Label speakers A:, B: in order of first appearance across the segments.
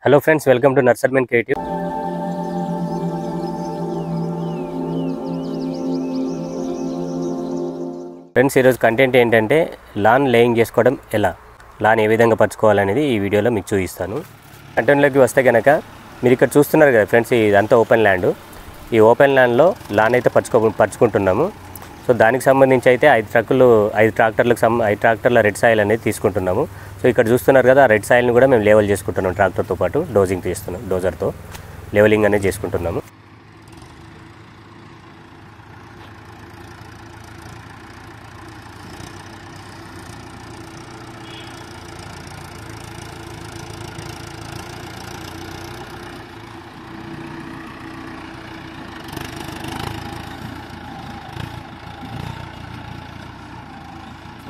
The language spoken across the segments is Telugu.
A: హలో ఫ్రెండ్స్, వెల్కమ్ టు నర్సర్మెన్ క్రియేటివ్. ఫ్రెండ్స్, ఈరోజు కంటెంట్ ఏంటంటే లాన్ లేయింగ్ చేసుకోవడం ఎలా, లాన్ ఏ విధంగా పరుచుకోవాలనేది ఈ వీడియోలో మీకు చూపిస్తాను. కంటెంట్లోకి వస్తే కనుక మీరు ఇక్కడ చూస్తున్నారు కదా ఫ్రెండ్స్, ఇదంతా ఓపెన్ ల్యాండ్. ఈ ఓపెన్ ల్యాండ్లో లాన్ అయితే పరుచుకుంటున్నాము. సో దానికి సంబంధించి అయితే 5 ట్రాక్టర్ల రెడ్ సాయిల్ అనేది తీసుకుంటున్నాము. సో ఇక్కడ చూస్తున్నారు కదా, ఆ రెడ్ సాయిల్ని కూడా మేము లెవెల్ చేసుకుంటున్నాం. ట్రాక్టర్తో పాటు డోజర్తో లెవెలింగ్ అనేది చేసుకుంటున్నాము.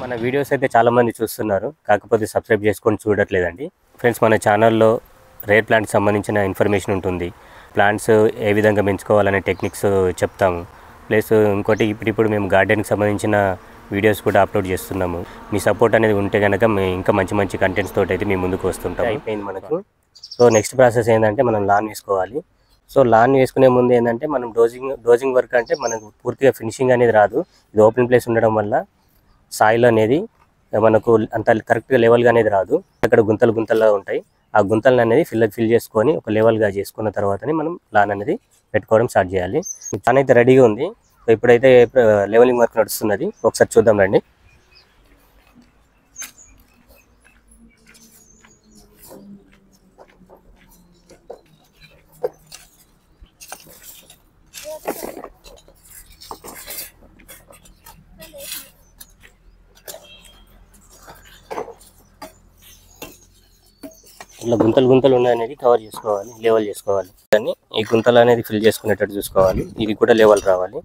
A: మన వీడియోస్ అయితే చాలామంది చూస్తున్నారు, కాకపోతే సబ్స్క్రైబ్ చేసుకొని చూడట్లేదండి. ఫ్రెండ్స్, మన ఛానల్లో రేర్ ప్లాంట్కి సంబంధించిన ఇన్ఫర్మేషన్ ఉంటుంది. ప్లాంట్స్ ఏ విధంగా పెంచుకోవాలనే టెక్నిక్స్ చెప్తాము. ప్లస్ ఇంకోటి ఇప్పుడు మేము గార్డెన్కి సంబంధించిన వీడియోస్ కూడా అప్లోడ్ చేస్తున్నాము. మీ సపోర్ట్ అనేది ఉంటే కనుక మేము ఇంకా మంచి కంటెంట్స్ తోటి అయితే మేము ముందుకు వస్తుంటాం. అయిపోయింది మనకు. సో నెక్స్ట్ ప్రాసెస్ ఏంటంటే మనం లాన్ వేసుకోవాలి. సో లాన్ వేసుకునే ముందు ఏంటంటే మనం డోజింగ్ వర్క్ అంటే మనకు పూర్తిగా ఫినిషింగ్ అనేది రాదు. ఇది ఓపెన్ ప్లేస్ ఉండడం వల్ల సాయిల్ అనేది మనకు అంత కరెక్ట్గా లెవెల్గా అనేది రాదు. అక్కడ గుంతలుగా ఉంటాయి. ఆ గుంతలను అనేది ఫిల్ చేసుకొని ఒక లెవెల్గా చేసుకున్న తర్వాతనే మనం లాన్ అనేది పెట్టుకోవడం స్టార్ట్ చేయాలి. లాన్ అయితే రెడీగా ఉంది. సో ఇప్పుడైతే లెవెలింగ్ వర్క్ నడుస్తున్నది. ఒకసారి చూద్దాం రండి. ఇట్లా గుంతలు ఉన్నాయనేది కవర్ చేసుకోవాలి, లెవెల్ చేసుకోవాలి. కానీ ఈ గుంతలు అనేది ఫిల్ చేసుకునేటట్టు చూసుకోవాలి. ఇది కూడా లెవెల్ రావాలి.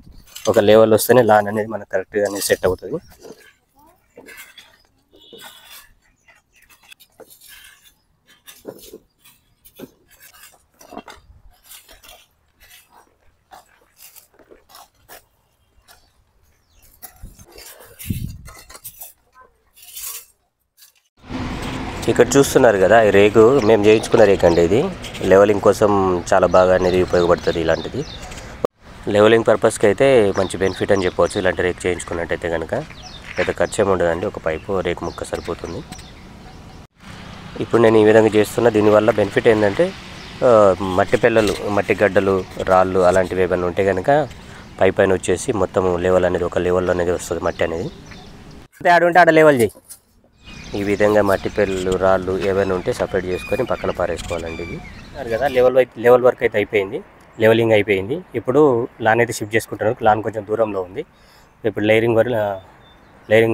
A: ఒక లెవెల్ వస్తేనే లాన్ అనేది మనకు కరెక్ట్గా అనేది సెట్ అవుతుంది. ఇక్కడ చూస్తున్నారు కదా, ఈ రేకు మేము చేయించుకున్న రేక్ అండి. ఇది లెవెలింగ్ కోసం చాలా బాగా అనేది ఉపయోగపడుతుంది. ఇలాంటిది లెవెలింగ్ పర్పస్కి అయితే మంచి బెనిఫిట్ అని చెప్పవచ్చు. ఇలాంటి రేక్ చేయించుకున్నట్టయితే కనుక పెద్ద ఖర్చు ఏమి ఉండదండి. ఒక పైపు రేకు ముక్క సరిపోతుంది. ఇప్పుడు నేను ఈ విధంగా చేస్తున్నా. దీనివల్ల బెనిఫిట్ ఏంటంటే మట్టి పెళ్ళలు, మట్టి గడ్డలు, రాళ్ళు అలాంటివి ఏమైనా ఉంటే కనుక పైన వచ్చేసి మొత్తం లెవెల్ అనేది ఒక లెవెల్లో అనేది వస్తుంది. మట్టి అనేది ఆడుంటే ఆడ లెవెల్ చేయి. ఈ విధంగా మట్టి పెళ్ళు, రాళ్ళు ఏమైనా ఉంటే సపరేట్ చేసుకొని పక్కన పారేసుకోవాలండి. ఇది కదా లెవెల్ వర్క్ అయితే అయిపోయింది. లెవెలింగ్ అయిపోయింది. ఇప్పుడు లాన్ అయితే షిఫ్ట్ చేసుకుంటున్నాను. లాన్ కొంచెం దూరంలో ఉంది. ఇప్పుడు లేయరింగ్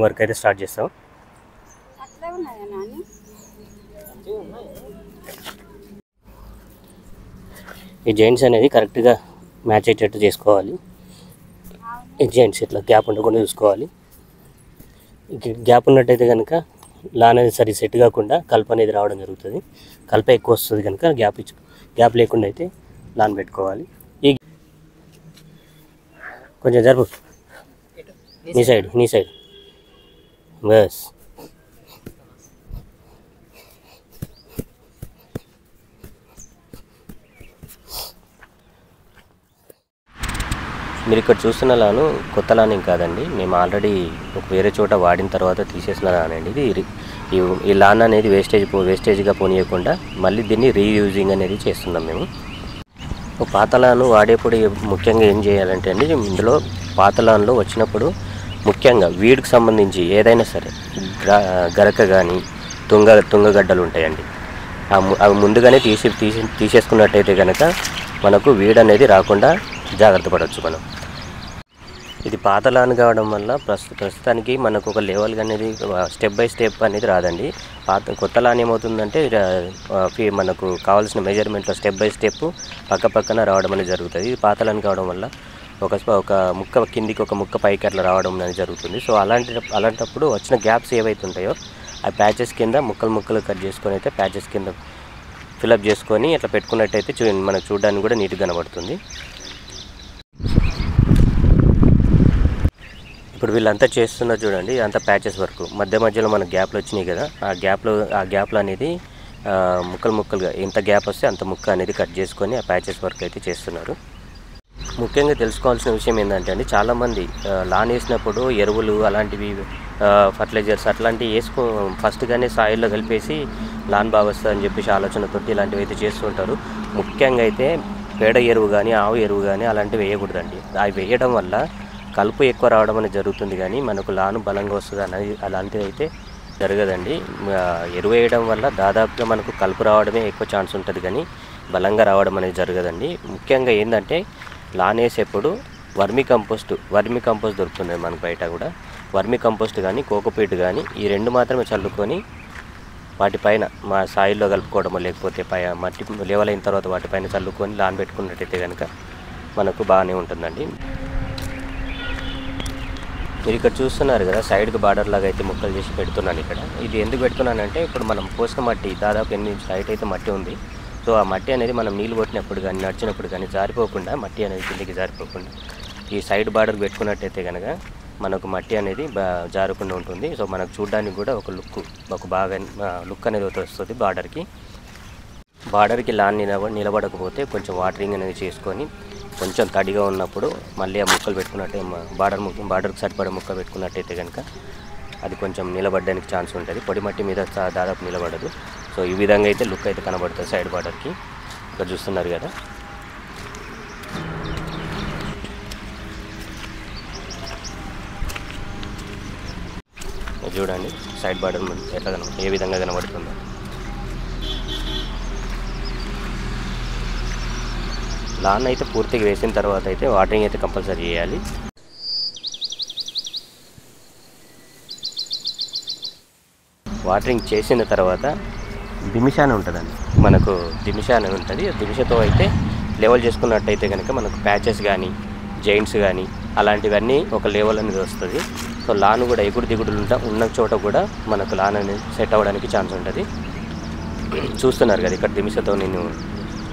A: వర్క్ అయితే స్టార్ట్ చేస్తాం. ఈ జాయింట్స్ అనేది కరెక్ట్గా మ్యాచ్ అయ్యేటట్టు చేసుకోవాలి. ఈ జాయింట్స్ ఇట్లా గ్యాప్ ఉండకుండా చూసుకోవాలి. గ్యాప్ ఉన్నట్టయితే కనుక లాన్ అనేది సరి సెట్ కాకుండా కలప అనేది రావడం జరుగుతుంది. కలప ఎక్కువ వస్తుంది కనుక గ్యాప్ లేకుండా అయితే లాన్ పెట్టుకోవాలి. ఈ కొంచెం జరుపు, నీ సైడ్ బస్. మీరు ఇక్కడ చూస్తున్న లాను కొత్త లాన్ ఏం కాదండి. మేము ఆల్రెడీ వేరే చోట వాడిన తర్వాత తీసేసిన లాన్ అండి. ఇది ఈ లాన్ అనేది వేస్టేజ్గా పోనీయకుండా మళ్ళీ దీన్ని రీయూజింగ్ అనేది చేస్తున్నాం మేము. పాత లాను వాడేప్పుడు ముఖ్యంగా ఏం చేయాలంటే అండి, ఇందులో పాత లాన్లో వచ్చినప్పుడు ముఖ్యంగా వీడికి సంబంధించి ఏదైనా సరే గరక కానీ తుంగగడ్డలు ఉంటాయండి. అవి ముందుగానే తీసేసుకున్నట్టయితే కనుక మనకు వీడ్ అనేది రాకుండా జాగ్రత్త పడవచ్చు మనం. ఇది పాత లాన్ కావడం వల్ల ప్రస్తుతానికి మనకు ఒక లెవెల్ అనేది స్టెప్ బై స్టెప్ అనేది రాదండి. కొత్త లాన్ ఏమవుతుందంటే మనకు కావాల్సిన మెజర్మెంట్లో స్టెప్ బై స్టెప్ పక్కన రావడం అనేది జరుగుతుంది. ఇది పాత లాన్ కావడం వల్ల ఒక ముక్క కిందికి ఒక ముక్క పైకి అట్లా రావడం అనేది జరుగుతుంది. సో అలాంటప్పుడు వచ్చిన గ్యాప్స్ ఏవైతే ఉంటాయో ఆ ప్యాచెస్ కింద ముక్కలు కట్ చేసుకొని అయితే ప్యాచెస్ కింద ఫిలప్ చేసుకొని అట్లా పెట్టుకున్నట్టయితే మనకు చూడడానికి కూడా నీట్గా కనబడుతుంది. ఇప్పుడు వీళ్ళంతా చేస్తున్నారు చూడండి, అంతా ప్యాచెస్ వర్క్. మధ్యలో మన గ్యాప్లు వచ్చినాయి కదా, ఆ గ్యాప్లు అనేది ముక్కలు ముక్కలుగా ఎంత గ్యాప్ వస్తే అంత ముక్క అనేది కట్ చేసుకొని ఆ ప్యాచెస్ వర్క్ అయితే చేస్తున్నారు. ముఖ్యంగా తెలుసుకోవాల్సిన విషయం ఏంటంటే అండి, చాలామంది లాన్ వేసినప్పుడు ఎరువులు అలాంటివి ఫర్టిలైజర్స్ అట్లాంటివి ఫస్ట్గానే సాయిల్లో కలిపేసి లాన్ బాగా వస్తుందని చెప్పేసి ఆలోచనతోటి ఇలాంటివి అయితే చేస్తూ ఉంటారు. ముఖ్యంగా అయితే పేడ ఎరువు కానీ ఆవు ఎరువు కానీ అలాంటివి వేయకూడదండి. అవి వేయడం వల్ల కలుపు ఎక్కువ రావడం అనేది జరుగుతుంది, కానీ మనకు లాను బలంగా వస్తుంది అనేది అలాంటివి అయితే జరగదండి. ఎరువు వేయడం వల్ల దాదాపుగా మనకు కలుపు రావడమే ఎక్కువ ఛాన్స్ ఉంటుంది, కానీ బలంగా రావడం అనేది జరగదండి. ముఖ్యంగా ఏంటంటే లాన్ వేసేప్పుడు వర్మి కంపోస్ట్ దొరుకుతుంది మనకు బయట కూడా. వర్మి కంపోస్ట్ కానీ కోకోపీట్ కానీ ఈ రెండు మాత్రమే చల్లుకొని వాటిపైన మా సాయిల్లో కలుపుకోవడము, లేకపోతే మట్టి లెవెల్ అయిన తర్వాత వాటిపైన చల్లుకొని లాన్ పెట్టుకున్నట్టయితే కనుక మనకు బాగానే ఉంటుందండి. మీరు ఇక్కడ చూస్తున్నారు కదా, సైడ్కి బార్డర్ లాగా అయితే ముక్కలు చేసి పెడుతున్నాను ఇక్కడ. ఇది ఎందుకు పెడుతున్నానంటే, ఇప్పుడు మనం పోసిన మట్టి దాదాపు 8 ఇంచుల హైట్ అయితే మట్టి ఉంది. సో ఆ మట్టి అనేది మనం నీళ్ళు కొట్టినప్పుడు కానీ నడిచినప్పుడు కానీ జారిపోకుండా, మట్టి అనేది కిందికి జారిపోకుండా ఈ సైడ్ బార్డర్కి పెట్టుకున్నట్టయితే కనుక మనకు మట్టి అనేది జారకుండా ఉంటుంది. సో మనకు చూడడానికి కూడా ఒక బాగా లుక్ అనేది వస్తుంది బార్డర్కి లాన్ నిలబడకపోతే కొంచెం వాటరింగ్ అనేది చేసుకొని కొంచెం తడిగా ఉన్నప్పుడు మళ్ళీ ఆ ముక్కలు పెట్టుకున్నట్టే బార్డర్కి సరిపడే ముక్క పెట్టుకున్నట్టయితే కనుక అది కొంచెం నిలబడడానికి ఛాన్స్ ఉంటుంది. పొడి మట్టి మీద దాదాపు నిలబడదు. సో ఈ విధంగా అయితే లుక్ అయితే కనబడుతుంది సైడ్ బార్డర్కి. ఇక్కడ చూస్తున్నారు కదా. చూడండి సైడ్ బార్డర్ ఎట్లా ఏ విధంగా కనబడుతుందో. లాన్ అయితే పూర్తిగా వేసిన తర్వాత అయితే వాటరింగ్ అయితే కంపల్సరీ చేయాలి. వాటరింగ్ చేసిన తర్వాత దిమిషానే ఉంటుందండి, మనకు దిమిషానే ఉంటుంది. దిమిషతో అయితే లెవెల్ చేసుకున్నట్టయితే కనుక మనకు ప్యాచెస్ కానీ జైంట్స్ కానీ అలాంటివన్నీ ఒక లెవెల్ అనేది వస్తుంది. సో లాన్ కూడా ఎగుడు దిగుడులు ఉన్న చోట కూడా మనకు లాన్ అనేది సెట్ అవ్వడానికి ఛాన్స్ ఉంటుంది. చూస్తున్నారు కదా, ఇక్కడ దిమిషతో నేను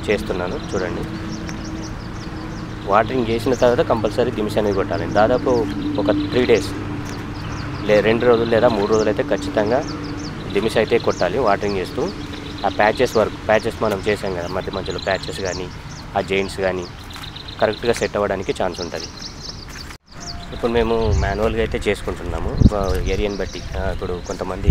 A: చేస్తున్నాను చూడండి. వాటరింగ్ చేసిన తర్వాత కంపల్సరీ దిమిష అనేది కొట్టాలి. దాదాపు ఒక 3 డేస్ 2 రోజులు లేదా 3 రోజులు అయితే ఖచ్చితంగా దిమిష అయితే కొట్టాలి వాటరింగ్ చేస్తూ. ఆ ప్యాచెస్ మనం చేసాం కదా, మధ్యలో ప్యాచెస్ కానీ ఆ జైంట్స్ కానీ కరెక్ట్గా సెట్ అవ్వడానికి ఛాన్స్ ఉంటుంది. ఇప్పుడు మేము మాన్యువల్గా అయితే చేసుకుంటున్నాము ఏరియాని బట్టి. ఇప్పుడు కొంతమంది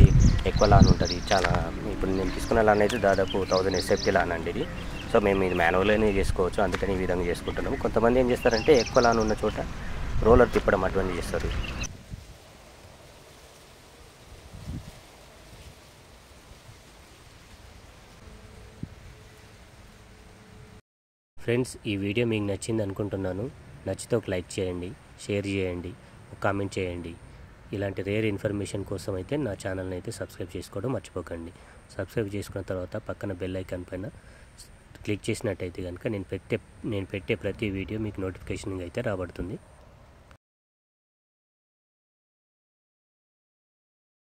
A: ఎక్కువ లాన్ ఉంటుంది చాలా. ఇప్పుడు నేను తీసుకున్న లాన్ అయితే దాదాపు 1000 SFT లాన్ అండి ఇది. సో మేము ఇది మాన్యువల్గానే చేసుకోవచ్చు, అందుకని ఈ విధంగా చేసుకుంటున్నాము. కొంతమంది ఏం చేస్తారంటే ఎక్కువ లాన్ ఉన్న చోట రోలర్ తిప్పడం అటువంటి చేస్తారు. ఫ్రెండ్స్, ఈ వీడియో మీకు నచ్చింది అనుకుంటున్నాను. నచ్చితే ఒక లైక్ చేయండి, షేర్ చేయండి, ఒక కామెంట్ చేయండి. ఇలాంటి రేర్ ఇన్ఫర్మేషన్ కోసం అయితే నా ఛానల్ని అయితే సబ్స్క్రైబ్ చేసుకోవడం మర్చిపోకండి. సబ్స్క్రైబ్ చేసుకున్న తర్వాత పక్కన బెల్ ఐకాన్ పైన క్లిక్ చేసినట్టయితే కనుక నేను పెట్టే ప్రతి వీడియో మీకు నోటిఫికేషన్ అయితే రాబడుతుంది.